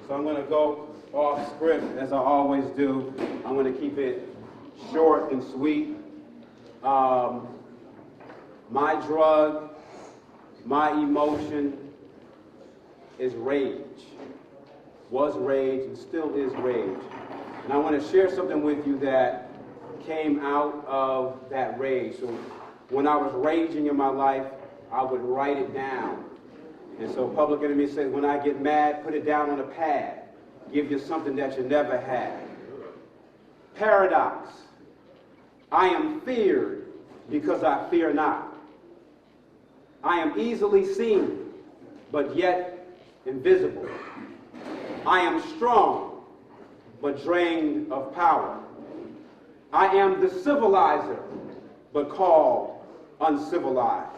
So I'm going to go off script as I always do. I'm going to keep it short and sweet. My drug, my emotion is rage. Was rage and still is rage. And I want to share something with you that came out of that rage. So when I was raging in my life, I would write it down. And so Public Enemy says, when I get mad, put it down on a pad. Give you something that you never had. Paradox. I am feared because I fear not. I am easily seen, but yet invisible. I am strong, but drained of power. I am the civilizer, but called uncivilized.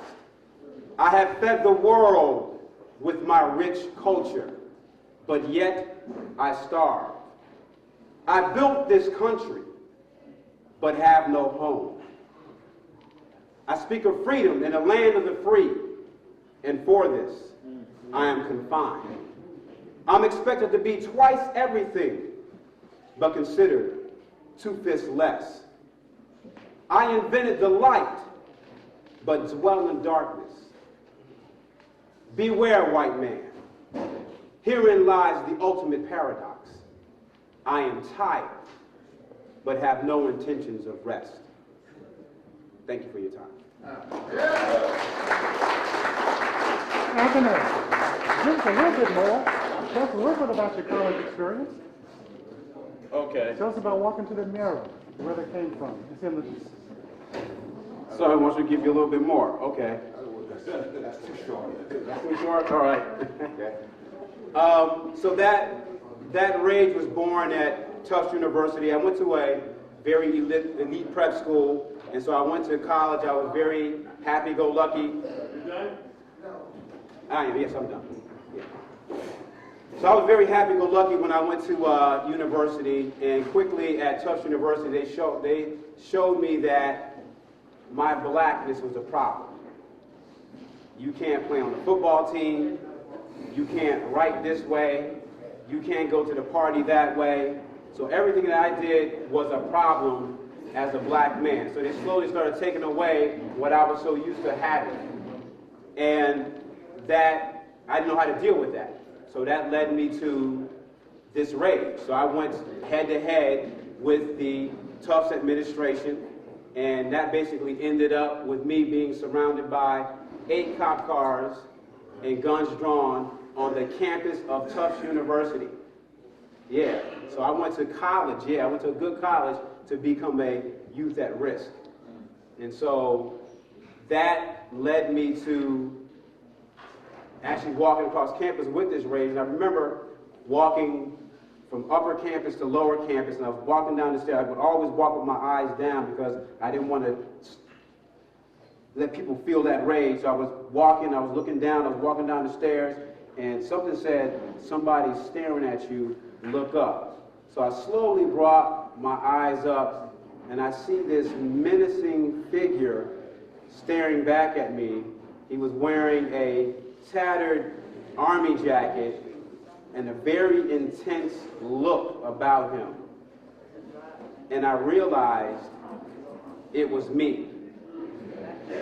I have fed the world with my rich culture, but yet I starve. I built this country, but have no home. I speak of freedom in a land of the free, and for this, I am confined. I'm expected to be twice everything, but considered 2 fifths less. I invented the light, but dwell in darkness. Beware, white man. Herein lies the ultimate paradox. I am tired, but have no intentions of rest. Thank you for your time. Anthony, give us a little bit more. Tell us a little bit about your college experience. Okay. Tell us about walking to the mirror, where they came from. It's in the... So I want you to give you a little bit more. Okay. That's too short. That's too short? All right. Okay. So that rage was born at Tufts University. I went to a very elite prep school, and so I went to college. I was very happy-go-lucky. You done? No. I am. Yes, I'm done. Yeah. So I was very happy-go-lucky when I went to university, and quickly at Tufts University, they showed me that my blackness was a problem. You can't play on the football team. You can't write this way. You can't go to the party that way. So everything that I did was a problem as a black man. So they slowly started taking away what I was so used to having. And that, I didn't know how to deal with that. So that led me to this rage. So I went head to head with the Tufts administration, and that basically ended up with me being surrounded by 8 cop cars and guns drawn on the campus of Tufts University. Yeah, so I went to college. Yeah, I went to a good college to become a youth at risk. And so that led me to actually walking across campus with this rage. And I remember walking from upper campus to lower campus, and I was walking down the stairs. I would always walk with my eyes down because I didn't want to let people feel that rage. So I was walking, I was looking down, I was walking down the stairs, and something said, somebody's staring at you, look up. So I slowly brought my eyes up, and I see this menacing figure staring back at me. He was wearing a tattered army jacket and a very intense look about him. And I realized it was me.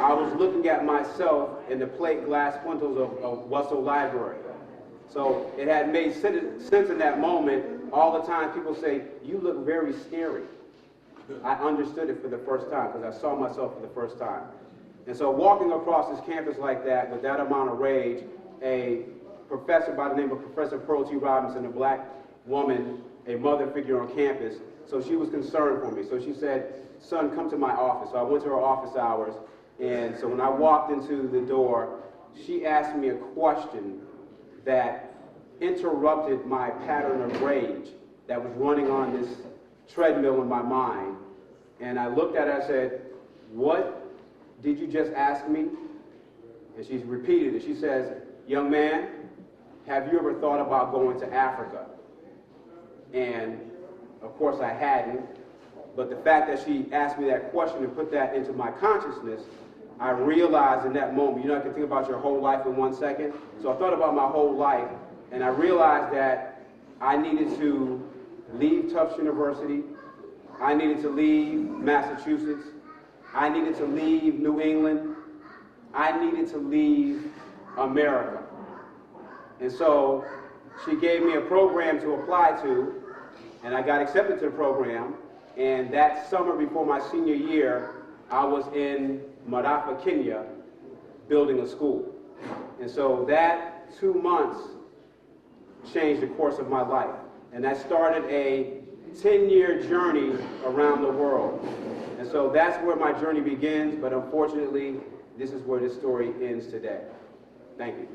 I was looking at myself in the plate glass windows of Russell Library. So it had made sense in that moment. All the time people say, you look very scary. I understood it for the first time because I saw myself for the first time. And so walking across this campus like that with that amount of rage, a professor by the name of Professor Pearl T. Robinson, a black woman, a mother figure on campus, so she was concerned for me. So she said, son, come to my office. So I went to her office hours, and so when I walked into the door, she asked me a question that interrupted my pattern of rage that was running on this treadmill in my mind. And I looked at her and said, what did you just ask me? And she repeated it. She says, young man, have you ever thought about going to Africa? And of course I hadn't, but the fact that she asked me that question and put that into my consciousness, I realized in that moment, you know, I can think about your whole life in 1 second. So I thought about my whole life, and I realized that I needed to leave Tufts University. I needed to leave Massachusetts. I needed to leave New England. I needed to leave America. And so she gave me a program to apply to, and I got accepted to the program. And that summer before my senior year, I was in Marafa, Kenya, building a school. And so that 2 months changed the course of my life. And that started a 10-year journey around the world. And so that's where my journey begins, but unfortunately, this is where this story ends today. Thank you.